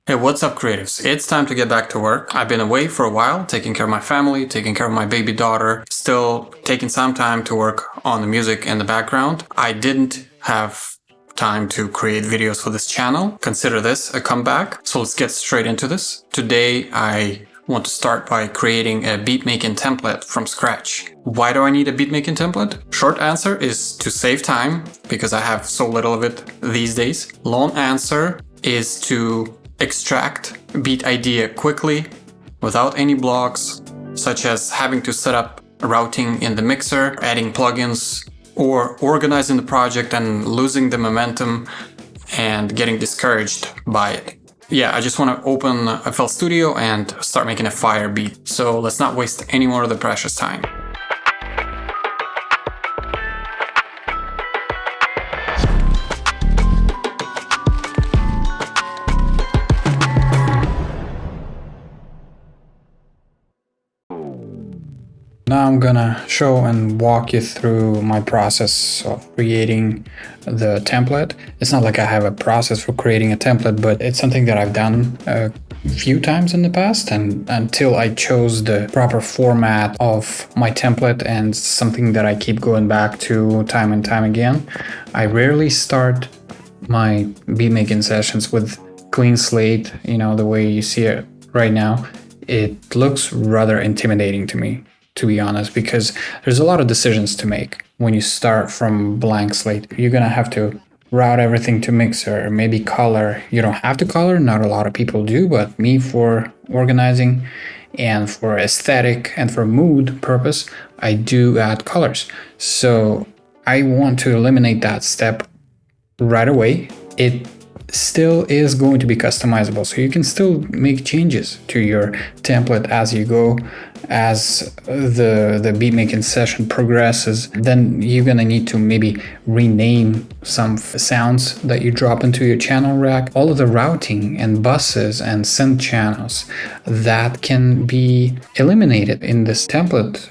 Hey, what's up, creatives? It's time to get back to work. I've been away for a while, taking care of my family, taking care of my baby daughter, still taking some time to work on the music in the background. I didn't have time to create videos for this channel. Consider this a comeback. So let's get straight into this. Today, I want to start by creating a beatmaking template from scratch. Why do I need a beatmaking template? Short answer is to save time, because I have so little of it these days. Long answer is to extract a beat idea quickly without any blocks, such as having to set up routing in the mixer, adding plugins, or organizing the project and losing the momentum and getting discouraged by it. Yeah, I just want to open FL Studio and start making a fire beat. So let's not waste any more of the precious time. Now I'm gonna show and walk you through my process of creating the template. It's not like I have a process for creating a template, but it's something that I've done a few times in the past, and until I chose the proper format of my template and something that I keep going back to time and time again. I rarely start my beat making sessions with clean slate, the way you see it right now. It looks rather intimidating to me, to be honest, because there's a lot of decisions to make when you start from blank slate. You're gonna have to route everything to mixer, maybe color. You don't have to color, not a lot of people do, but me, for organizing and for aesthetic and for mood purpose, I do add colors. So I want to eliminate that step right away. It still is going to be customizable, so you can still make changes to your template as you go. As the beat making session progresses, then you're gonna need to maybe rename some sounds that you drop into your channel rack. All of the routing and buses and synth channels that can be eliminated in this template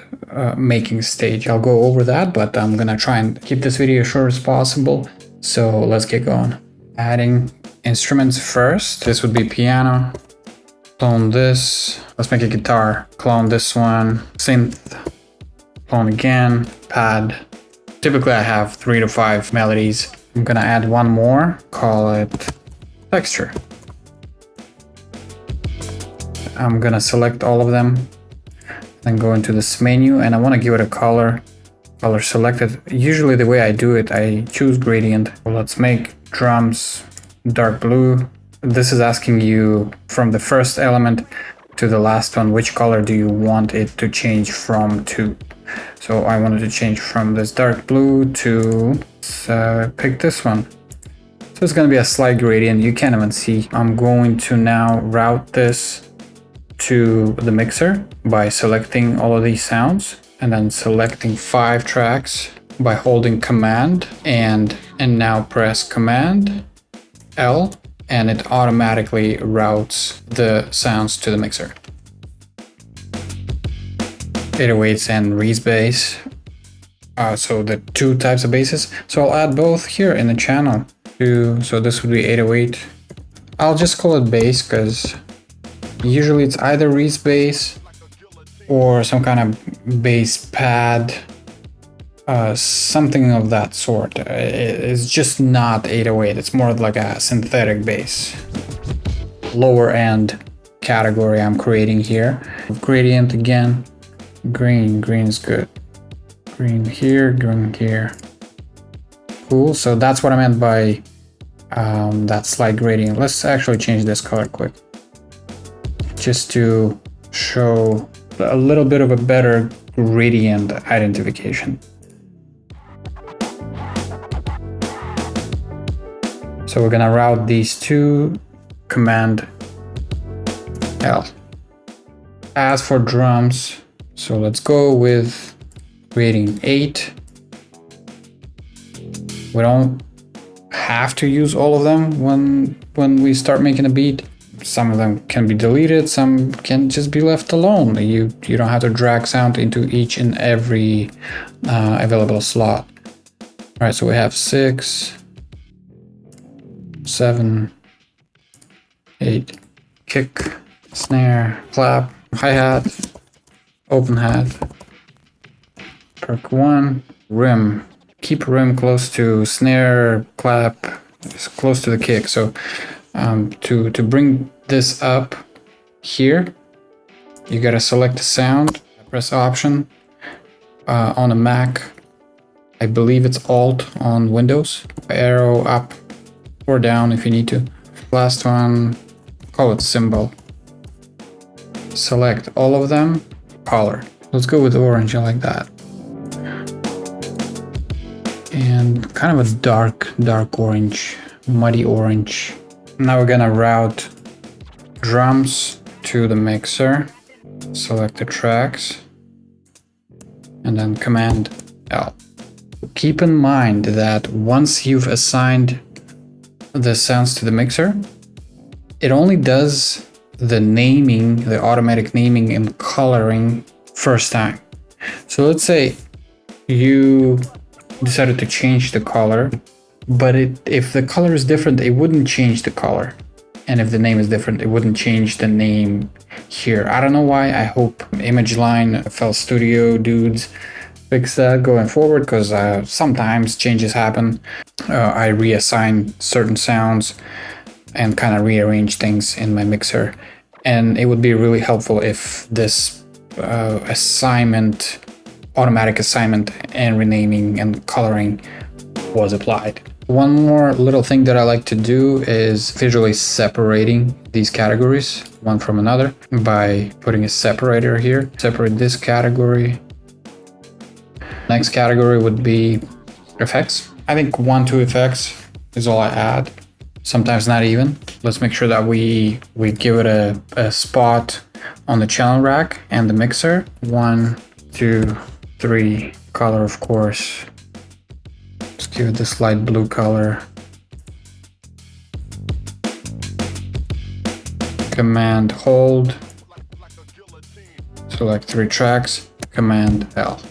making stage. I'll go over that, but I'm gonna try and keep this video as short as possible. So let's get going. Adding instruments first. This would be piano. Clone this. Let's make a guitar. Clone this one. Synth. Clone again. Pad. Typically I have 3 to 5 melodies. I'm gonna add one more. Call it texture. I'm gonna select all of them. Then go into this menu, and I want to give it a color. Color selected. Usually the way I do it, I choose gradient. Well, let's make drums dark blue. This is asking you from the first element to the last one, which color do you want it to change from to. So I wanted to change from this dark blue to, pick this one. So it's going to be a slight gradient, you can't even see. I'm going to now route this to the mixer by selecting all of these sounds, and then selecting 5 tracks by holding Command and now press Command L, and it automatically routes the sounds to the mixer. 808s and Reese bass. So the 2 types of basses. So I'll add both here in the channel too. So this would be 808. I'll just call it bass, because usually it's either Reese bass or some kind of bass pad, something of that sort. It's just not 808, it's more like a synthetic bass. Lower end category I'm creating here. Gradient again, green is good. Green here, green here. Cool, so that's what I meant by that slight gradient. Let's actually change this color quick, just to show a little bit of a better gradient identification. So we're gonna route these two, Command L. As for drums, so let's go with creating 8. We don't have to use all of them when we start making a beat. Some of them can be deleted, some can just be left alone. You don't have to drag sound into each and every available slot. All right, so we have 6, 7, 8, kick, snare, clap, hi-hat, open hat, perk 1, rim. Keep rim close to snare, clap, close to the kick. So to bring this up here, you gotta select the sound, press Option on a Mac. I believe it's Alt on Windows. Arrow up or down if you need to. Last one, call it symbol. Select all of them, color. Let's go with orange, I like that. And kind of a dark orange, muddy orange. Now we're gonna route drums to the mixer. Select the tracks and then Command L. Keep in mind that once you've assigned the sounds to the mixer, it only does the naming, the automatic naming and coloring first time. So let's say you decided to change the color, but if the color is different, it wouldn't change the color. And if the name is different, it wouldn't change the name here. I don't know why. I hope ImageLine, FL Studio dudes fix that going forward, because sometimes changes happen. I reassign certain sounds and kind of rearrange things in my mixer. And it would be really helpful if this automatic assignment and renaming and coloring was applied. One more little thing that I like to do is visually separating these categories one from another by putting a separator here. Separate this category. Next category would be effects. I think 1-2 effects is all I add. Sometimes not even. Let's make sure that we give it a spot on the channel rack and the mixer. 1, 2, 3, color of course. Let's give it this light blue color. Command hold. Select 3 tracks. Command L.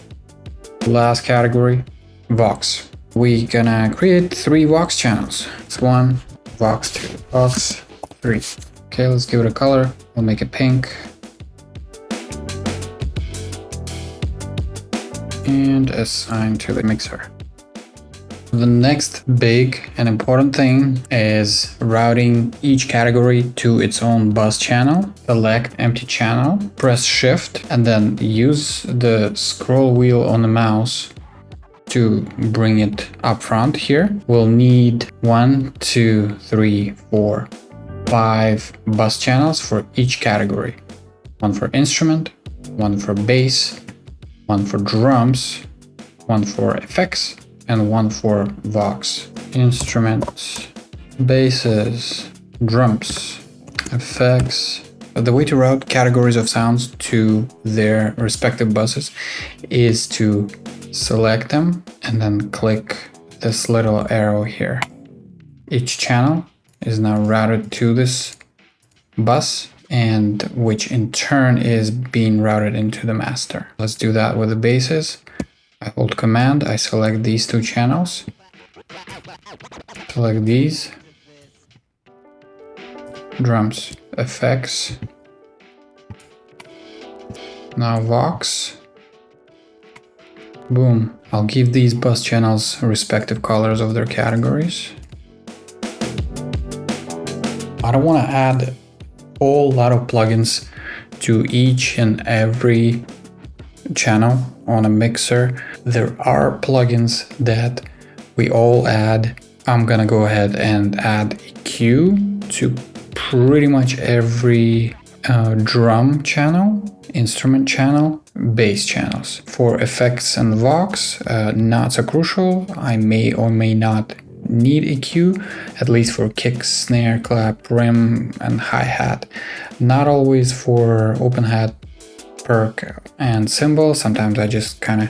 Last category, Vox. We're gonna create 3 Vox channels. It's 1, Vox 2, Vox 3. Okay, let's give it a color. We'll make it pink. And assign to the mixer. The next big and important thing is routing each category to its own bus channel. Select empty channel, press Shift, and then use the scroll wheel on the mouse to bring it up front here. We'll need 1, 2, 3, 4, 5 bus channels for each category. 1 for instrument, 1 for bass, 1 for drums, 1 for effects, and 1 for Vox. Instruments, basses, drums, effects. The way to route categories of sounds to their respective buses is to select them and then click this little arrow here. Each channel is now routed to this bus, and which in turn is being routed into the master. Let's do that with the basses. I hold Command, I select these 2 channels, select these, drums, effects, now Vox, boom. I'll give these bus channels respective colors of their categories. I don't want to add a whole lot of plugins to each and every channel on a mixer. There are plugins that we all add. I'm gonna go ahead and add EQ to pretty much every drum channel, instrument channel, bass channels. For effects and Vox, not so crucial. I may or may not need EQ, at least for kick, snare, clap, rim, and hi-hat. Not always for open hat, perk, and cymbal. Sometimes I just kind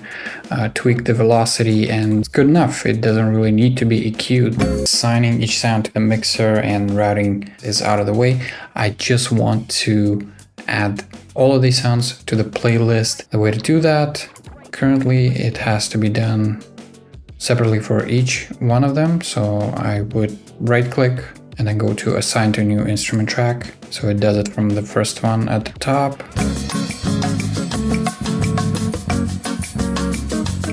of tweak the velocity and it's good enough. It doesn't really need to be EQ'd. Assigning each sound to the mixer and routing is out of the way. I just want to add all of these sounds to the playlist. The way to do that, currently it has to be done separately for each one of them. So I would right click and then go to assign to new instrument track. So it does it from the first one at the top.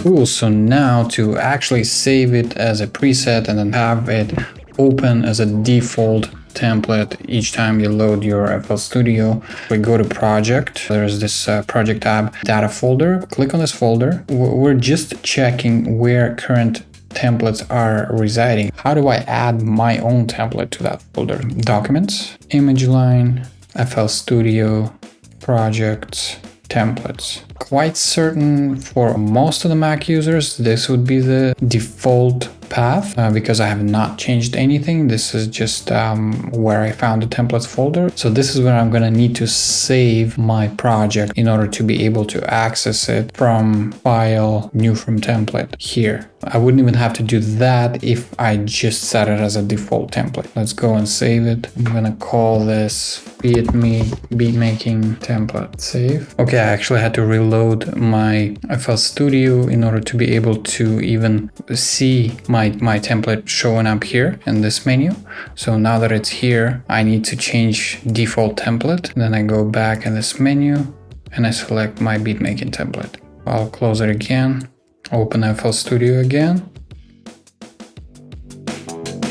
Cool, so now to actually save it as a preset and then have it open as a default template each time you load your FL Studio, we go to project. There's this project tab, data folder. Click on this folder. We're just checking where current templates are residing. How do I add my own template to that folder? Documents, image line, FL Studio, projects, templates. Quite certain for most of the Mac users, this would be the default path because I have not changed anything. This is just where I found the templates folder. So this is where I'm gonna need to save my project in order to be able to access it from file, new from template here. I wouldn't even have to do that if I just set it as a default template. Let's go and save it. I'm gonna call this Beatmaking template. Save. Okay, I actually had to reload my FL Studio in order to be able to even see my template showing up here in this menu. So now that it's here, I need to change default template. Then I go back in this menu and I select my Beatmaking template. I'll close it again, open FL Studio again.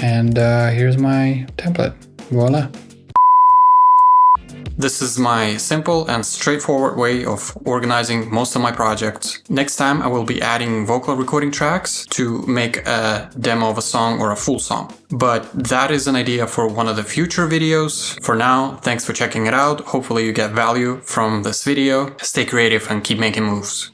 And here's my template. Voila. This is my simple and straightforward way of organizing most of my projects. Next time I will be adding vocal recording tracks to make a demo of a song or a full song. But that is an idea for one of the future videos. For now, thanks for checking it out. Hopefully you get value from this video. Stay creative and keep making moves.